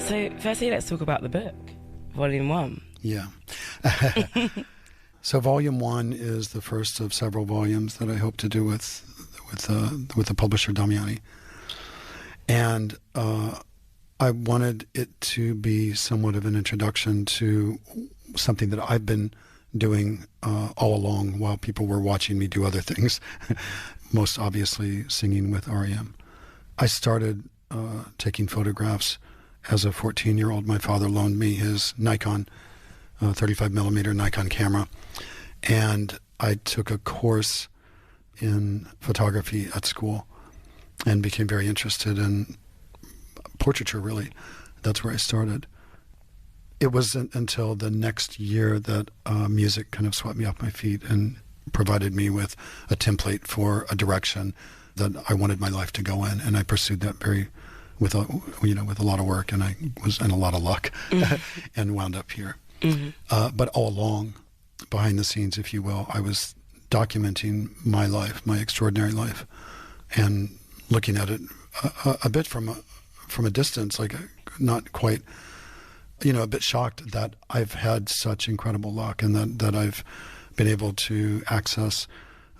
So, firstly, let's talk about the book, Volume 1. Yeah. So Volume 1 is the first of several volumes that I hope to do with the publisher Damiani. And I wanted it to be somewhat of an introduction to something that I've been doing all along while people were watching me do other things, most obviously singing with REM. I started taking photographs as a 14-year-old. My father loaned me his Nikon 35mm Nikon camera, and I took a course in photography at school and became very interested in portraiture, really. That's where I started. It wasn't until the next year that music kind of swept me off my feet and provided me with a template for a direction that I wanted my life to go in, and I pursued that with a lot of work, and I was in a lot of luck, and wound up here. Mm-hmm. But all along, behind the scenes, if you will, I was documenting my life, my extraordinary life, and looking at it a bit from a distance, like not quite, a bit shocked that I've had such incredible luck, and that I've been able to access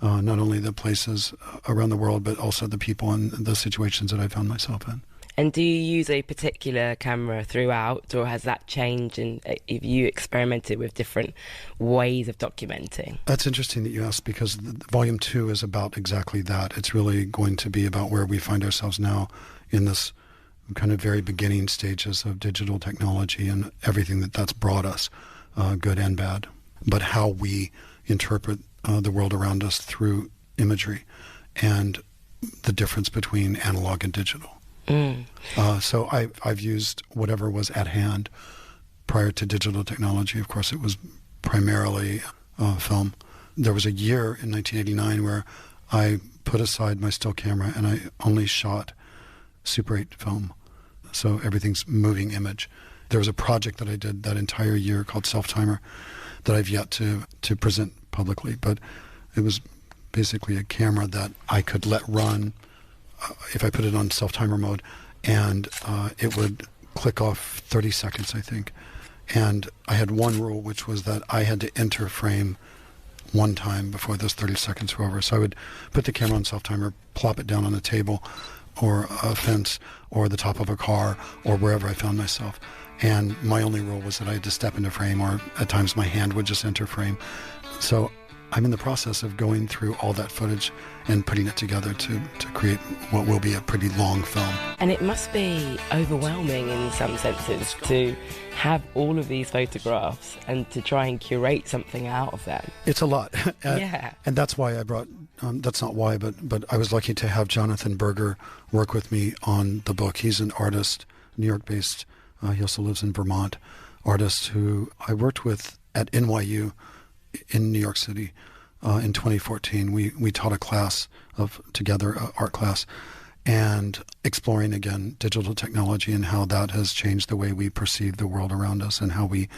not only the places around the world, but also the people and the situations that I found myself in. And do you use a particular camera throughout, or has that changed, and have you experimented with different ways of documenting? That's interesting that you asked, because Volume 2 is about exactly that. It's really going to be about where we find ourselves now in this kind of very beginning stages of digital technology and everything that's brought us, good and bad, but how we interpret the world around us through imagery and the difference between analog and digital. So I've used whatever was at hand prior to digital technology. Of course, it was primarily film. There was a year in 1989 where I put aside my still camera and I only shot Super 8 film. So everything's moving image. There was a project that I did that entire year called Self-Timer that I've yet to present publicly, but it was basically a camera that I could let run if I put it on self-timer mode, and it would click off 30 seconds, I think. And I had one rule, which was that I had to enter frame one time before those 30 seconds were over. So I would put the camera on self-timer, plop it down on a table or a fence or the top of a car or wherever I found myself. And my only rule was that I had to step into frame, or at times my hand would just enter frame. So I'm in the process of going through all that footage and putting it together to create what will be a pretty long film. And it must be overwhelming in some senses to have all of these photographs and to try and curate something out of them. It's a lot. Yeah. And that's why I brought, that's not why, but I was lucky to have Jonathan Berger work with me on the book. He's an artist, New York-based, he also lives in Vermont, artist who I worked with at NYU in New York City in 2014. We taught a class together, art class, and exploring again digital technology and how that has changed the way we perceive the world around us and how we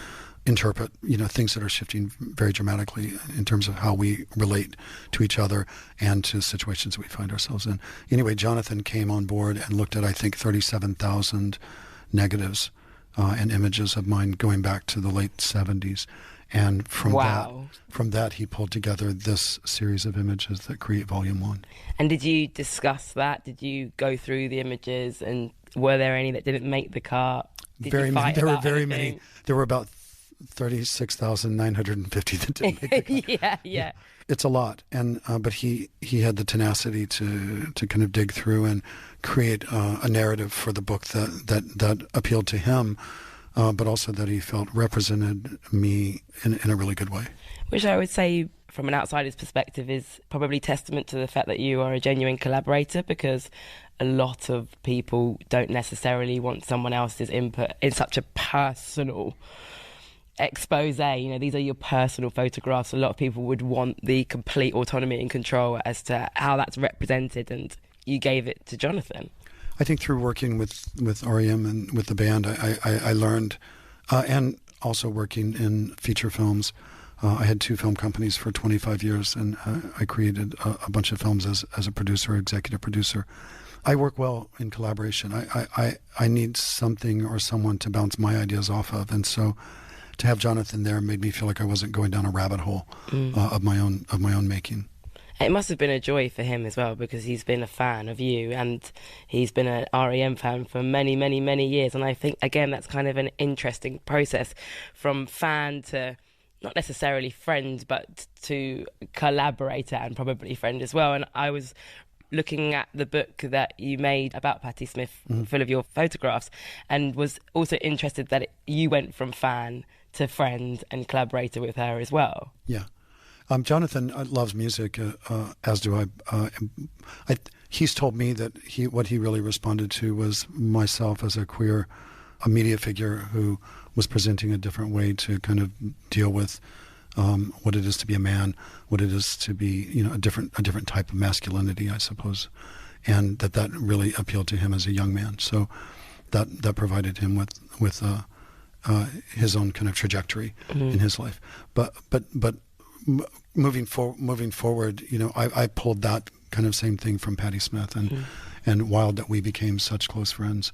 interpret things that are shifting very dramatically in terms of how we relate to each other and to situations that we find ourselves in. Anyway, Jonathan came on board and looked at, I think, 37,000 negatives and images of mine going back to the late 70s. And from that, he pulled together this series of images that create Volume 1. And did you discuss that? Did you go through the images, and were there any that didn't make the cut? There were very many. There were about 36,950 that didn't make the cut. Yeah. It's a lot, and but he had the tenacity to kind of dig through and create a narrative for the book that appealed to him. But also that he felt represented me in a really good way. Which I would say, from an outsider's perspective, is probably testament to the fact that you are a genuine collaborator, because a lot of people don't necessarily want someone else's input in such a personal expose. These are your personal photographs. A lot of people would want the complete autonomy and control as to how that's represented, and you gave it to Jonathan. I think through working with REM and with the band, I learned, and also working in feature films. I had 2 film companies for 25 years, and I created a bunch of films as a producer, executive producer. I work well in collaboration. I need something or someone to bounce my ideas off of, and so to have Jonathan there made me feel like I wasn't going down a rabbit hole of my own making. It must have been a joy for him as well, because he's been a fan of you and he's been an REM fan for many, many, many years. And I think, again, that's kind of an interesting process from fan to not necessarily friend, but to collaborator and probably friend as well. And I was looking at the book that you made about Patti Smith, full of your photographs, and was also interested that you went from fan to friend and collaborator with her as well. Yeah. Jonathan loves music, as do I. He's told me that what he really responded to was myself as a queer media figure who was presenting a different way to kind of deal with what it is to be a man, what it is to be, a different type of masculinity, I suppose, and that really appealed to him as a young man. So that provided him with his own kind of trajectory in his life. But moving forward, I pulled that kind of same thing from Patti Smith, and wild that we became such close friends.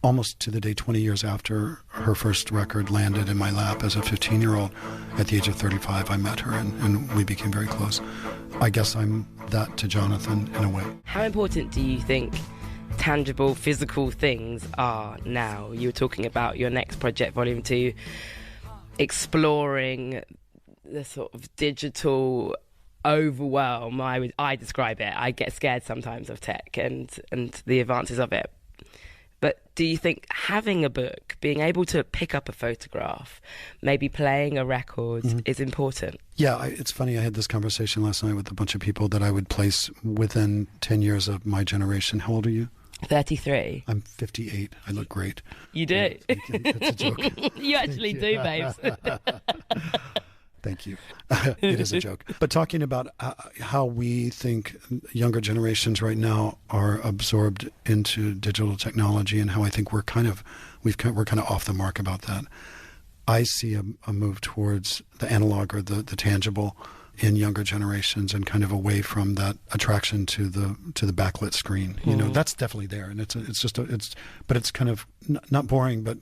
Almost to the day, 20 years after her first record landed in my lap as a 15-year-old, at the age of 35, I met her and we became very close. I guess I'm that to Jonathan in a way. How important do you think tangible, physical things are now? You were talking about your next project, Volume 2, exploring the sort of digital overwhelm. I describe it. I get scared sometimes of tech and the advances of it. But do you think having a book, being able to pick up a photograph, maybe playing a record is important? Yeah, it's funny. I had this conversation last night with a bunch of people that I would place within 10 years of my generation. How old are you? 33. I'm 58. I look great. You do? That's a joke. You actually do, babes. Thank you. It is a joke. But talking about how we think younger generations right now are absorbed into digital technology, and how I think we're kind of off the mark about that. I see a move towards the analog or the tangible in younger generations, and kind of away from that attraction to the backlit screen. That's definitely there, and but it's kind of not boring, but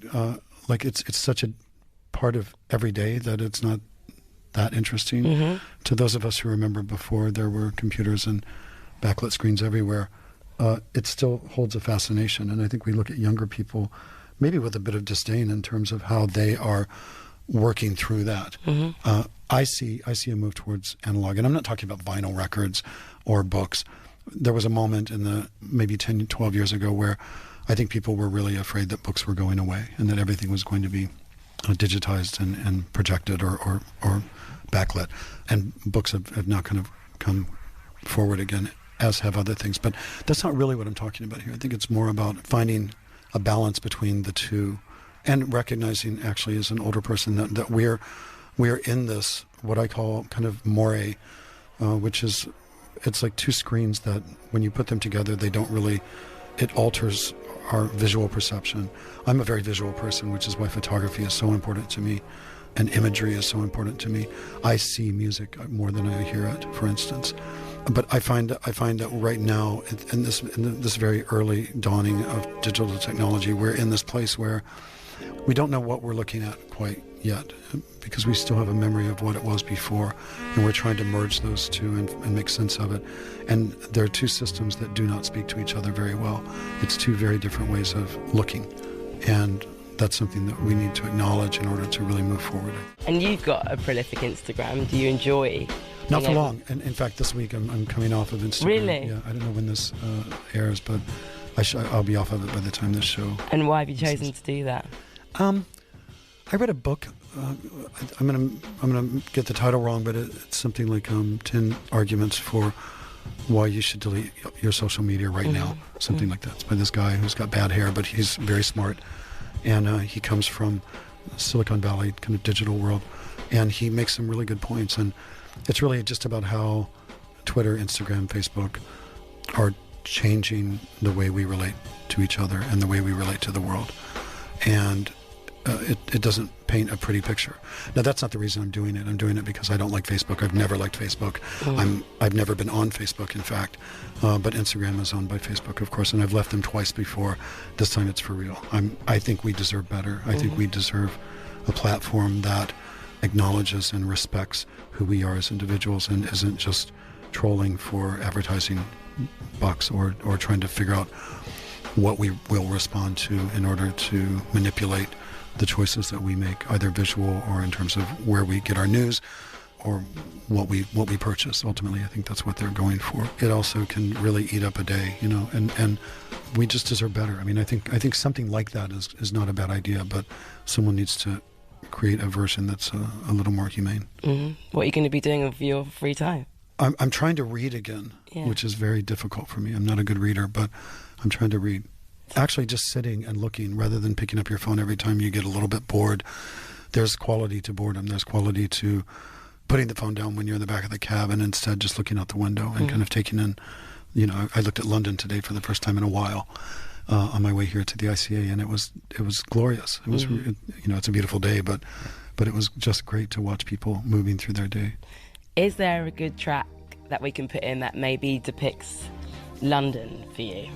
like it's such a part of every day that it's not that interesting to those of us who remember before there were computers and backlit screens everywhere. It still holds a fascination, and I think we look at younger people maybe with a bit of disdain in terms of how they are working through that. I see a move towards analog, and I'm not talking about vinyl records or books. There was a moment in the maybe 10, 12 years ago where I think people were really afraid that books were going away and that everything was going to be digitized and projected or backlit, and books have now kind of come forward again, as have other things. But that's not really what I'm talking about here. I think it's more about finding a balance between the two, and recognizing, actually, as an older person, that we're in this, what I call kind of moire, which is, it's like two screens that when you put them together, it alters our visual perception. I'm a very visual person, which is why photography is so important to me, and imagery is so important to me. I see music more than I hear it, for instance. But I find that right now, in this very early dawning of digital technology, we're in this place where we don't know what we're looking at quite yet, because we still have a memory of what it was before, and we're trying to merge those two and make sense of it. And there are two systems that do not speak to each other very well. It's two very different ways of looking, and that's something that we need to acknowledge in order to really move forward. And you've got a prolific Instagram. Do you enjoy? Not for long. And in fact, this week I'm coming off of Instagram. Really? Yeah, I don't know when this airs, but I'll be off of it by the time this show. And why have you chosen to do that? I read a book. I'm gonna get the title wrong, but it's something like 10 arguments for why you should delete your social media right now. Something like that. It's by this guy who's got bad hair, but he's very smart, and he comes from Silicon Valley kind of digital world, and he makes some really good points. And it's really just about how Twitter, Instagram, Facebook are changing the way we relate to each other and the way we relate to the world. And it doesn't paint a pretty picture. Now, that's not the reason I'm doing it. I'm doing it because I don't like Facebook. I've never liked Facebook. I've never been on Facebook, in fact. But Instagram is owned by Facebook, of course, and I've left them twice before. This time it's for real. I think we deserve better. I think we deserve a platform that acknowledges and respects who we are as individuals and isn't just trolling for advertising bucks or trying to figure out what we will respond to in order to manipulate the choices that we make, either visual or in terms of where we get our news or what we purchase. Ultimately, I think that's what they're going for. It also can really eat up a day, and we just deserve better. I mean, I think something like that is not a bad idea, but someone needs to create a version that's a little more humane. What are you going to be doing with your free time? I'm trying to read again, which is very difficult for me. I'm not a good reader, but I'm trying to read. Actually, just sitting and looking rather than picking up your phone every time you get a little bit bored. There's quality to boredom. There's quality to putting the phone down when you're in the back of the cab and instead just looking out the window and kind of taking in, I looked at London today for the first time in a while on my way here to the ICA, and it was glorious. It was, it's a beautiful day, but it was just great to watch people moving through their day. Is there a good track that we can put in that maybe depicts London for you?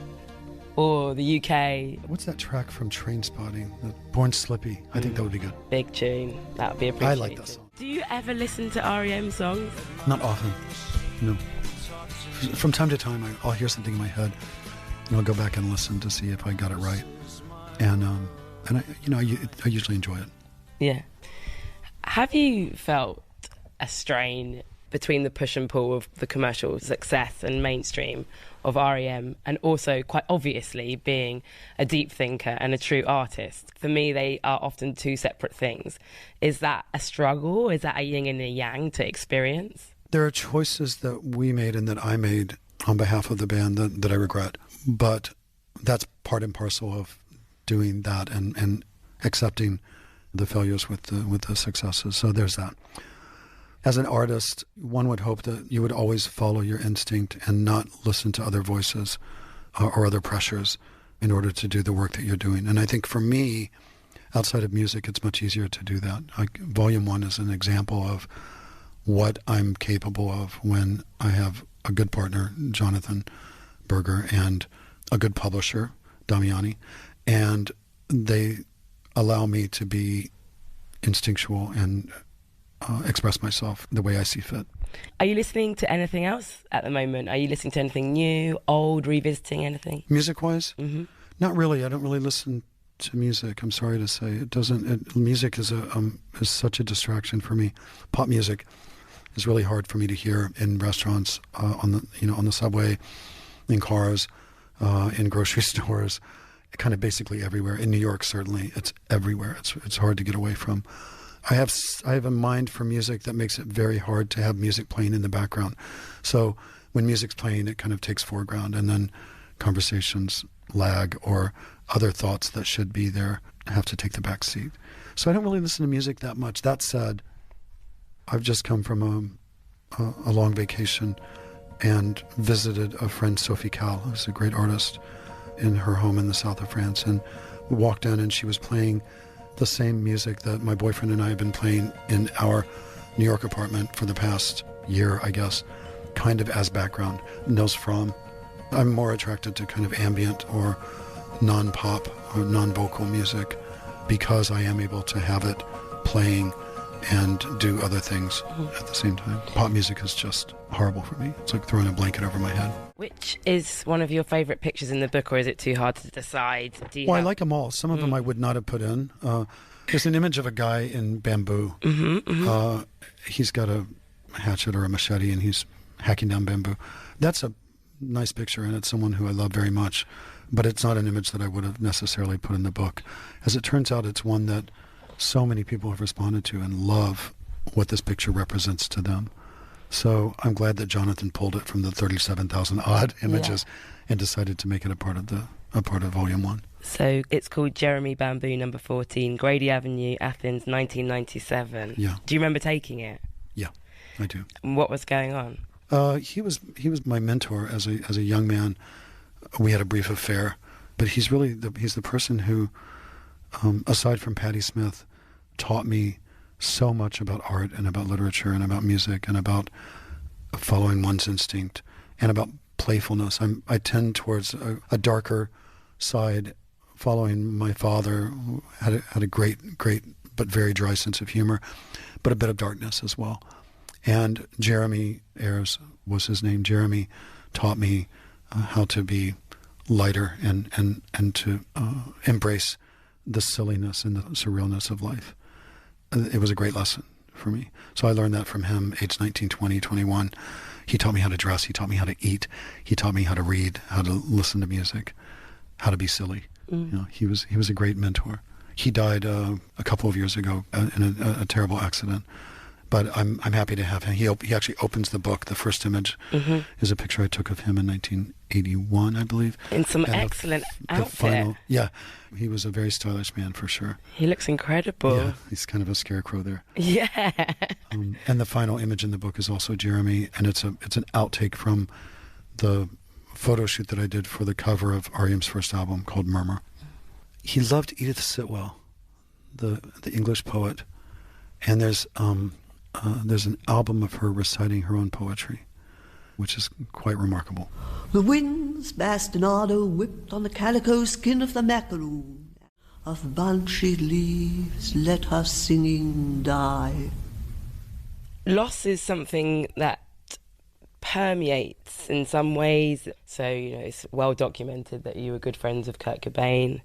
Or the UK? What's that track from Trainspotting? Born Slippy. I think that would be good. Big tune. That would be appreciated. I like that song. Do you ever listen to REM songs? Not often. No. From time to time, I'll hear something in my head, and I'll go back and listen to see if I got it right. And I usually enjoy it. Yeah. Have you felt a strain between the push and pull of the commercial success and mainstream of REM, and also quite obviously being a deep thinker and a true artist? For me, they are often two separate things. Is that a struggle? Is that a yin and a yang to experience? There are choices that we made and that I made on behalf of the band that I regret, but that's part and parcel of doing that and accepting the failures with the successes. So there's that. As an artist, one would hope that you would always follow your instinct and not listen to other voices or other pressures in order to do the work that you're doing. And I think for me, outside of music, it's much easier to do that. Volume 1 is an example of what I'm capable of when I have a good partner, Jonathan Berger, and a good publisher, Damiani, and they allow me to be instinctual and express myself the way I see fit. Are you listening to anything else at the moment? Are you listening to anything new, old, revisiting anything? Music-wise? Not really. I don't really listen to music. I'm sorry to say, it doesn't. Music is such a distraction for me. Pop music is really hard for me to hear in restaurants, on the subway, in cars, in grocery stores, kind of basically everywhere. In New York, certainly, it's everywhere. It's hard to get away from. I have a mind for music that makes it very hard to have music playing in the background. So when music's playing, it kind of takes foreground, and then conversations lag or other thoughts that should be there have to take the back seat. So I don't really listen to music that much. That said, I've just come from a long vacation and visited a friend, Sophie Cal, who's a great artist, in her home in the south of France, and we walked in and she was playing the same music that my boyfriend and I have been playing in our New York apartment for the past year, I guess, kind of as background. Nils Fromm. I'm more attracted to kind of ambient or non-pop or non-vocal music because I am able to have it playing and do other things at the same time. Pop music is just horrible for me. It's like throwing a blanket over my head. Which is one of your favourite pictures in the book, or is it too hard to decide? I like them all. Some of them I would not have put in. There's an image of a guy in bamboo. He's got a hatchet or a machete and he's hacking down bamboo. That's a nice picture, and it's someone who I love very much, but it's not an image that I would have necessarily put in the book. As it turns out, it's one that so many people have responded to and love what this picture represents to them. So I'm glad that Jonathan pulled it from the 37,000 odd images and decided to make it a part of Volume 1. So it's called Jeremy Bamboo Number 14, Grady Avenue, Athens, 1997. Yeah. Do you remember taking it? Yeah, I do. And what was going on? He was my mentor as a young man. We had a brief affair, but he's the person who aside from Patti Smith, taught me so much about art and about literature and about music and about following one's instinct and about playfulness. I tend towards a darker side, following my father, who had a great but very dry sense of humor, but a bit of darkness as well. And Jeremy Ayres was his name. Jeremy taught me how to be lighter and to embrace the silliness and the surrealness of life. It was a great lesson for me. So I learned that from him, age 19, 20, 21. He taught me how to dress. He taught me how to eat. He taught me how to read, how to listen to music, how to be silly. You know, he was a great mentor. He died a couple of years ago in a terrible accident. But I'm happy to have him. He actually opens the book. The first image is a picture I took of him in 1981, I believe. In some excellent outfit. Yeah, he was a very stylish man for sure. He looks incredible. Yeah, he's kind of a scarecrow there. Yeah. And the final image in the book is also Jeremy, and it's an outtake from the photo shoot that I did for the cover of R.E.M's first album called Murmur. He loved Edith Sitwell, the English poet, and there's an album of her reciting her own poetry, which is quite remarkable. The wind's bastinado whipped on the calico skin of the macaroon. Of bunchy leaves let her singing die. Loss is something that permeates in some ways. So, it's well documented that you were good friends of Kurt Cobain.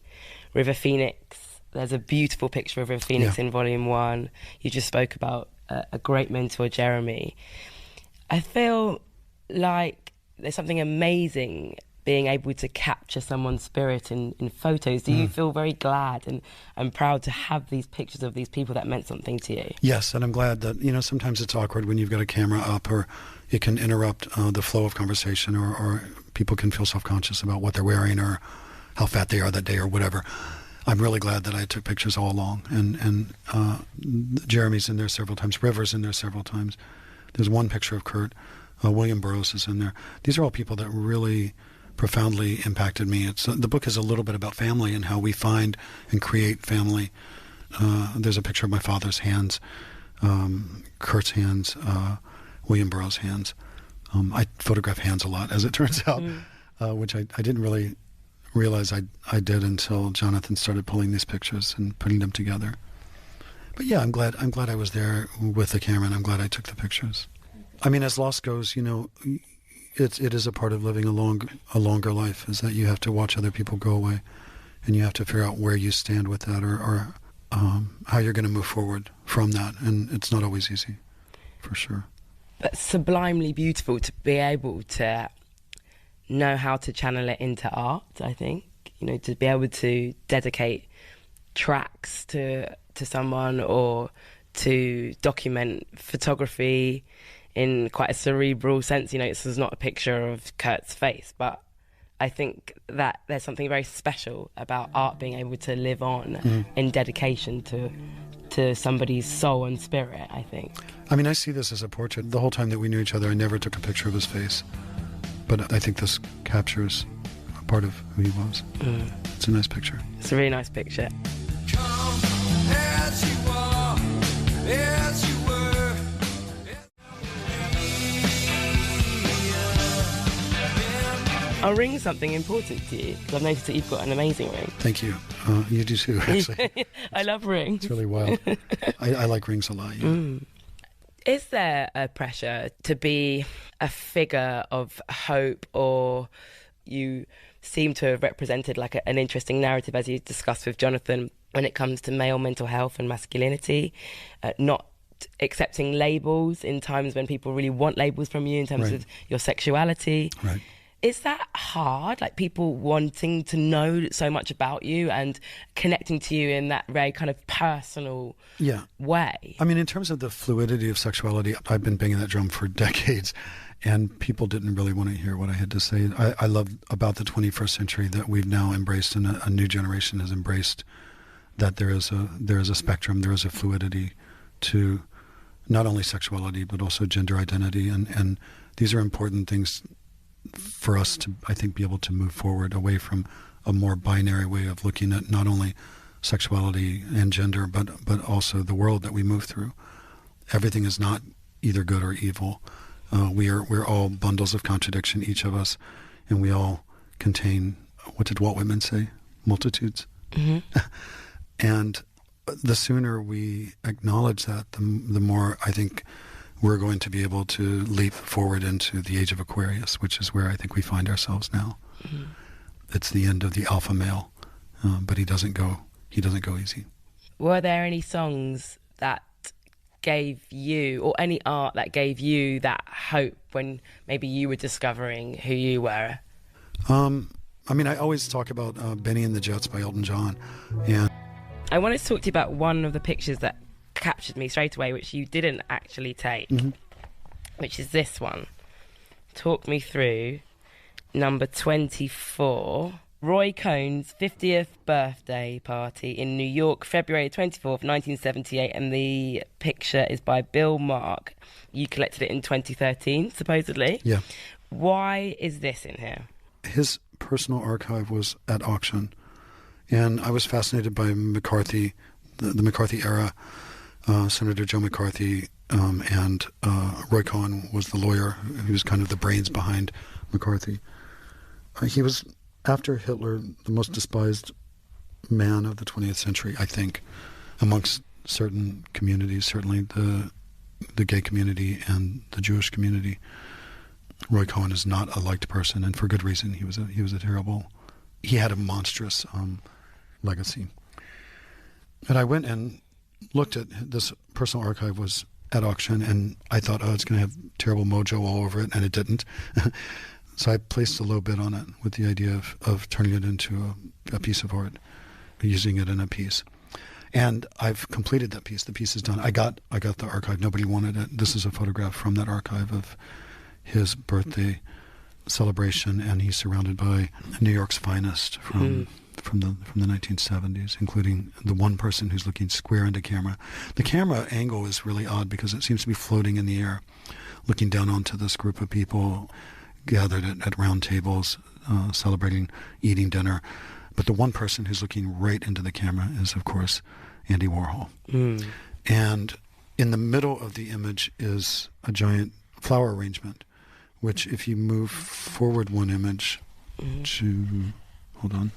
River Phoenix, there's a beautiful picture of River Phoenix in Volume 1. You just spoke about a great mentor, Jeremy. I feel like there's something amazing being able to capture someone's spirit in photos. Do you feel very glad and proud to have these pictures of these people that meant something to you? Yes, and I'm glad that, sometimes it's awkward when you've got a camera up, or it can interrupt the flow of conversation, or people can feel self-conscious about what they're wearing or how fat they are that day or whatever. I'm really glad that I took pictures all along, and Jeremy's in there several times, River's in there several times. There's one picture of Kurt, William Burroughs is in there. These are all people that really profoundly impacted me. The book is a little bit about family and how we find and create family. There's a picture of my father's hands, Kurt's hands, William Burroughs' hands. I photograph hands a lot, as it turns out, which I didn't really realize I did until Jonathan started pulling these pictures and putting them together. But yeah, I'm glad I was there with the camera, and I'm glad I took the pictures. I mean, as loss goes, it is a part of living a longer life, is that you have to watch other people go away, and you have to figure out where you stand with that, or how you're going to move forward from that, and it's not always easy, for sure. But sublimely beautiful to be able to know how to channel it into art, I think. To be able to dedicate tracks to someone, or to document photography in quite a cerebral sense. This is not a picture of Kurt's face, but I think that there's something very special about art being able to live on in dedication to somebody's soul and spirit, I think. I mean, I see this as a portrait. The whole time that we knew each other, I never took a picture of his face. But I think this captures a part of who he was. It's a nice picture. It's a really nice picture. Come as you are, as you were. Are rings something important to you? Because I've noticed that you've got an amazing ring. Thank you. You do too, actually. I love rings. It's really wild. I like rings a lot, yeah. Is there a pressure to be a figure of hope, or you seem to have represented like an interesting narrative, as you discussed with Jonathan, when it comes to male mental health and masculinity, not accepting labels in times when people really want labels from you in terms of your sexuality? Right. Is that hard? Like, people wanting to know so much about you and connecting to you in that very kind of personal way? I mean, in terms of the fluidity of sexuality, I've been banging that drum for decades, and people didn't really want to hear what I had to say. I love about the 21st century that we've now embraced, and a new generation has embraced, that there is a spectrum, there is a fluidity to not only sexuality but also gender identity, and these are important things for us to, I think, be able to move forward away from a more binary way of looking at not only sexuality and gender, but also the world that we move through. Everything is not either good or evil. We're all bundles of contradiction, each of us, and we all contain, what did Walt Whitman say? Multitudes. Mm-hmm. And the sooner we acknowledge that, the more I think we're going to be able to leap forward into the age of Aquarius, which is where I think we find ourselves now. Mm-hmm. It's the end of the alpha male, but he doesn't go easy. Were there any songs that gave you, or any art that gave you that hope when maybe you were discovering who you were? I always talk about Benny and the Jets by Elton John, and I wanted to talk to you about one of the pictures that captured me straight away, which you didn't actually take, mm-hmm. which is this one. Talk me through number 24. Roy Cohn's 50th birthday party in New York, February 24th, 1978, and the picture is by Bill Mark. You collected it in 2013, supposedly. Yeah. Why is this in here? His personal archive was at auction, and I was fascinated by McCarthy, the McCarthy era. Senator Joe McCarthy and Roy Cohn was the lawyer. He was kind of the brains behind McCarthy. He was, after Hitler, the most despised man of the 20th century, I think, amongst certain communities, certainly the gay community and the Jewish community. Roy Cohn is not a liked person, and for good reason. He was a terrible. He had a monstrous legacy. And I went and looked at this personal archive was at auction, and I thought, oh, it's going to have terrible mojo all over it, and it didn't. So I placed a low bid on it with the idea of turning it into a piece of art, using it in a piece. And I've completed that piece. The piece is done. I got the archive. Nobody wanted it. This is a photograph from that archive of his birthday celebration, and he's surrounded by New York's finest from the 1970s, including the one person who's looking square into camera. The camera angle is really odd because it seems to be floating in the air, looking down onto this group of people gathered at round tables, celebrating, eating dinner. But the one person who's looking right into the camera is, of course, Andy Warhol. And in the middle of the image is a giant flower arrangement, which if you move forward one image to, hold on,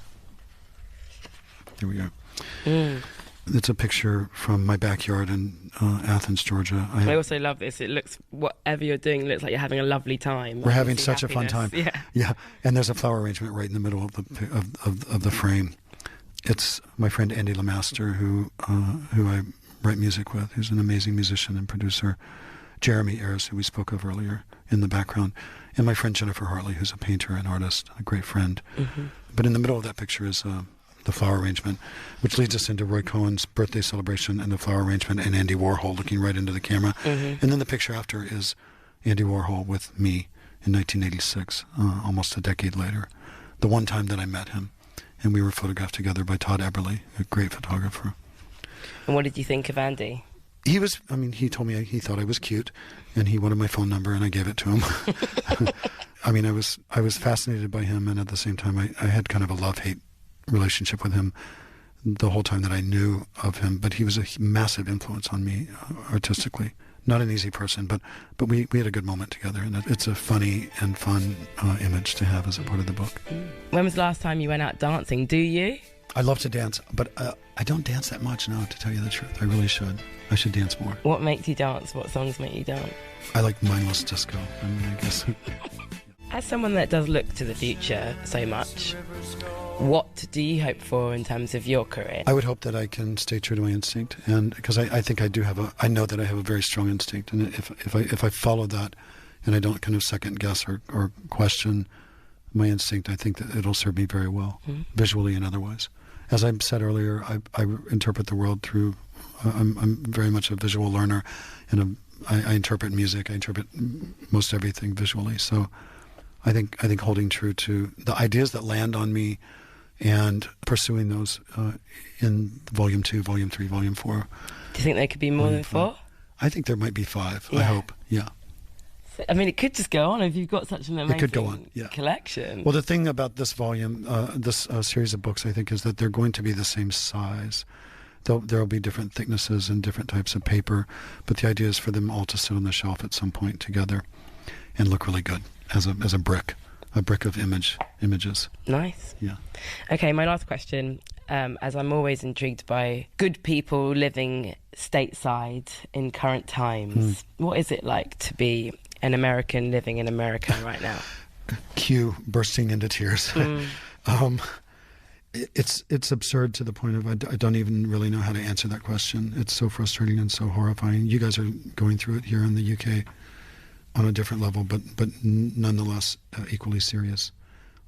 here we go. It's a picture from my backyard in Athens, Georgia. I also love this. It looks, whatever you're doing, looks like you're having a lovely time. We're having such a fun time. Yeah. And there's a flower arrangement right in the middle of the frame. It's my friend Andy Lamaster, who I write music with, who's an amazing musician and producer. Jeremy Ayers, who we spoke of earlier, in the background, and my friend Jennifer Hartley, who's a painter and artist, a great friend. But in the middle of that picture is the flower arrangement, which leads us into Roy Cohn's birthday celebration and the flower arrangement and Andy Warhol looking right into the camera. And then the picture after is Andy Warhol with me in 1986, almost a decade later, the one time that I met him. And we were photographed together by Todd Eberly, a great photographer. And what did you think of Andy? He was, he told me he thought I was cute, and he wanted my phone number, and I gave it to him. I was fascinated by him, and at the same time, I had kind of a love-hate relationship with him the whole time that I knew of him. But he was a massive influence on me artistically. Not an easy person, but we had a good moment together, and it's a funny and fun image to have as a part of the book. When was the last time you went out dancing? Do you? I love to dance, but I don't dance that much now, to tell you the truth. I really should. I should dance more. What makes you dance? What songs make you dance? I like mindless disco, I guess. As someone that does look to the future so much, what do you hope for in terms of your career? I would hope that I can stay true to my instinct, and because I think I do I know that I have a very strong instinct, and if I follow that, and I don't kind of second guess or question my instinct, I think that it'll serve me very well, visually and otherwise. As I said earlier, I interpret the world through. I'm very much a visual learner, and I interpret music. I interpret most everything visually. So, I think holding true to the ideas that land on me, and pursuing those in Volume 2, Volume 3, Volume 4. Do you think there could be more than 4? I think there might be 5. Yeah. I hope. Yeah. I mean, it could just go on if you've got such an amazing could go on, yeah. collection. Well, the thing about this volume, this series of books, I think, is that they're going to be the same size. There'll be different thicknesses and different types of paper, but the idea is for them all to sit on the shelf at some point together and look really good as a brick of images. Nice. Yeah. Okay, my last question, as I'm always intrigued by good people living stateside in current times, what is it like to be an American living in America right now? Cue bursting into tears. It's absurd to the point of I don't even really know how to answer that question. It's so frustrating and so horrifying. You guys are going through it here in the UK on a different level, but nonetheless equally serious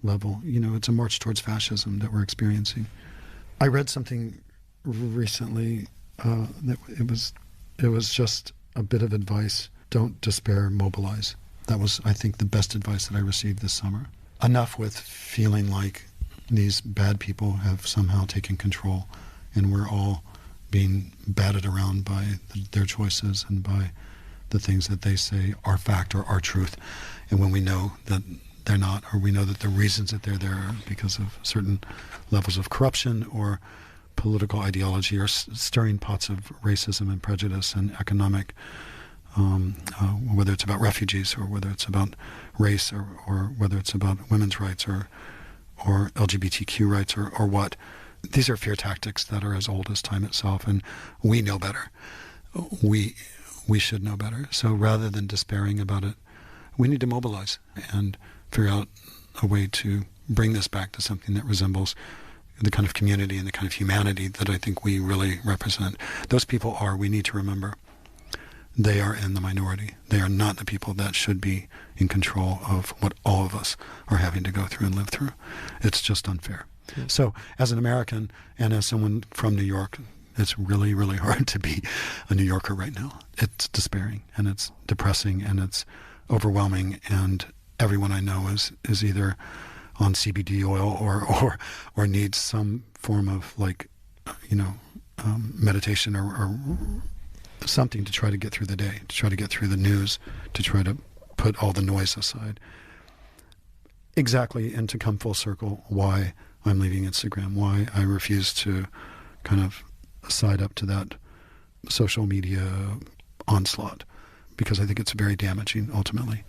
level. You know, it's a march towards fascism that we're experiencing. I read something recently that it was just a bit of advice. Don't despair, mobilize. That was, I think, the best advice that I received this summer. Enough with feeling like these bad people have somehow taken control and we're all being batted around by their choices and by the things that they say are fact or are truth. And when we know that they're not, or we know that the reasons that they're there are because of certain levels of corruption or political ideology or stirring pots of racism and prejudice and economic, whether it's about refugees or whether it's about race or whether it's about women's rights or LGBTQ rights or what. These are fear tactics that are as old as time itself, and we know better. We should know better. So rather than despairing about it, we need to mobilize and figure out a way to bring this back to something that resembles the kind of community and the kind of humanity that I think we really represent. Those people we need to remember, they are in the minority. They are not the people that should be in control of what all of us are having to go through and live through. It's just unfair. Mm. So as an American and as someone from New York, it's really, really hard to be a New Yorker right now. It's despairing and it's depressing and it's overwhelming, and everyone I know is either on CBD oil or needs some form of meditation or something to try to get through the day, to try to get through the news, to try to put all the noise aside. Exactly, and to come full circle, why I'm leaving Instagram, why I refuse to kind of side up to that social media onslaught, because I think it's very damaging ultimately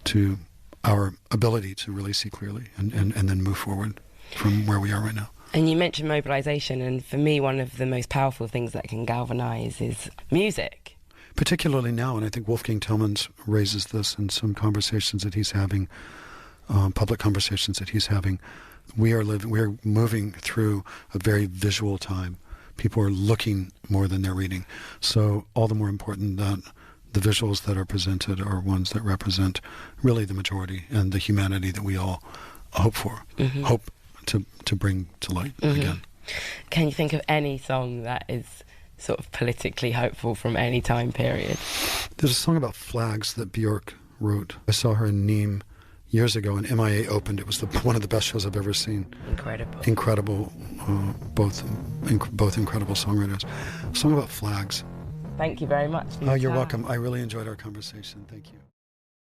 to our ability to really see clearly and then move forward from where we are right now. And you mentioned mobilization, and for me, one of the most powerful things that can galvanize is music. Particularly now, and I think Wolfgang Tillmans raises this in some conversations that he's having, public conversations that he's having. We are moving through a very visual time. People are looking more than they're reading. So all the more important that the visuals that are presented are ones that represent really the majority and the humanity that we all hope for, hope to bring to light again. Can you think of any song that is sort of politically hopeful from any time period? There's a song about flags that Björk wrote. I saw her in Nîmes years ago, and MIA opened. It was one of the best shows I've ever seen. Incredible, both incredible songwriters. A song about flags. Thank you very much. You're welcome. I really enjoyed our conversation. Thank you.